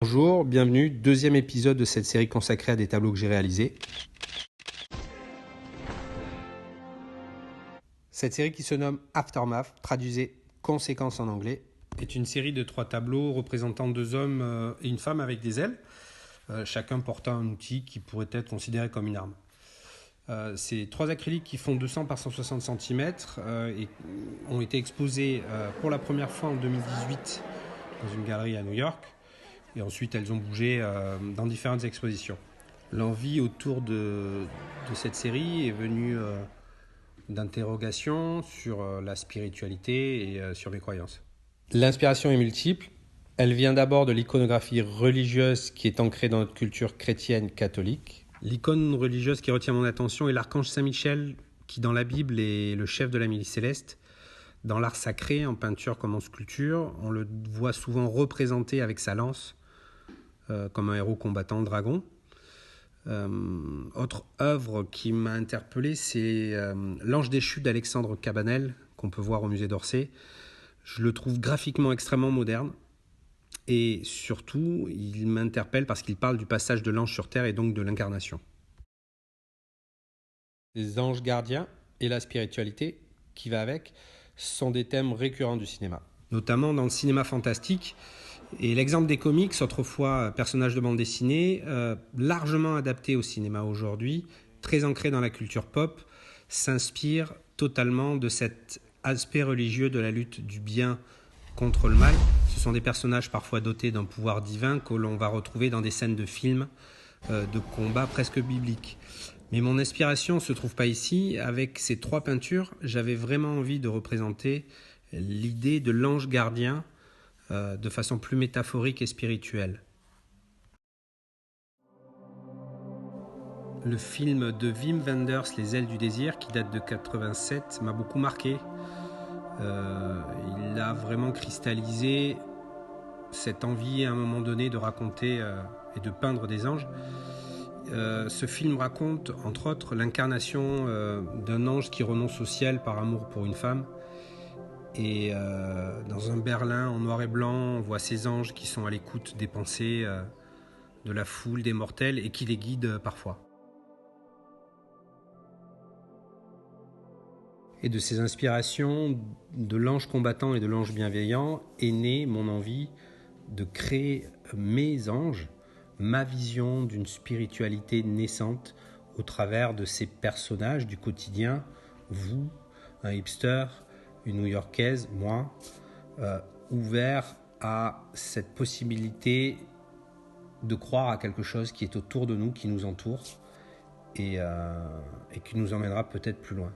Bonjour, bienvenue, deuxième épisode de cette série consacrée à des tableaux que j'ai réalisés. Cette série qui se nomme Aftermath, traduisez conséquences en anglais, est une série de 3 tableaux représentant 2 hommes et une femme avec des ailes, chacun portant un outil qui pourrait être considéré comme une arme. Ces 3 acryliques qui font 200 par 160 cm et ont été exposés pour la première fois en 2018 dans une galerie à New York. Et ensuite, elles ont bougé dans différentes expositions. L'envie autour de cette série est venue d'interrogations sur la spiritualité et sur mes croyances. L'inspiration est multiple. Elle vient d'abord de l'iconographie religieuse qui est ancrée dans notre culture chrétienne catholique. L'icône religieuse qui retient mon attention est l'archange Saint-Michel, qui dans la Bible est le chef de la milice céleste. Dans l'art sacré, en peinture comme en sculpture, on le voit souvent représenté avec sa lance, comme un héros combattant le dragon. Autre œuvre qui m'a interpellé, c'est L'Ange déchu d'Alexandre Cabanel, qu'on peut voir au musée d'Orsay. Je le trouve graphiquement extrêmement moderne et surtout, il m'interpelle parce qu'il parle du passage de l'ange sur terre et donc de l'incarnation. Les anges gardiens et la spiritualité qui va avec sont des thèmes récurrents du cinéma, notamment dans le cinéma fantastique. Et l'exemple des comics, autrefois personnages de bande dessinée, largement adaptés au cinéma aujourd'hui, très ancrés dans la culture pop, s'inspire totalement de cet aspect religieux de la lutte du bien contre le mal. Ce sont des personnages parfois dotés d'un pouvoir divin que l'on va retrouver dans des scènes de films, de combats presque bibliques. Mais mon inspiration ne se trouve pas ici. Avec ces 3 peintures, j'avais vraiment envie de représenter l'idée de l'ange gardien de façon plus métaphorique et spirituelle. Le film de Wim Wenders, Les ailes du désir, qui date de 87, m'a beaucoup marqué. Il a vraiment cristallisé cette envie à un moment donné de raconter et de peindre des anges. Ce film raconte, entre autres, l'incarnation d'un ange qui renonce au ciel par amour pour une femme. Et dans un Berlin en noir et blanc, on voit ces anges qui sont à l'écoute des pensées de la foule, des mortels, et qui les guident parfois. Et de ces inspirations de l'ange combattant et de l'ange bienveillant est née mon envie de créer mes anges, ma vision d'une spiritualité naissante au travers de ces personnages du quotidien, vous, un hipster, une New-Yorkaise, moi, ouvert à cette possibilité de croire à quelque chose qui est autour de nous, qui nous entoure et qui nous emmènera peut-être plus loin.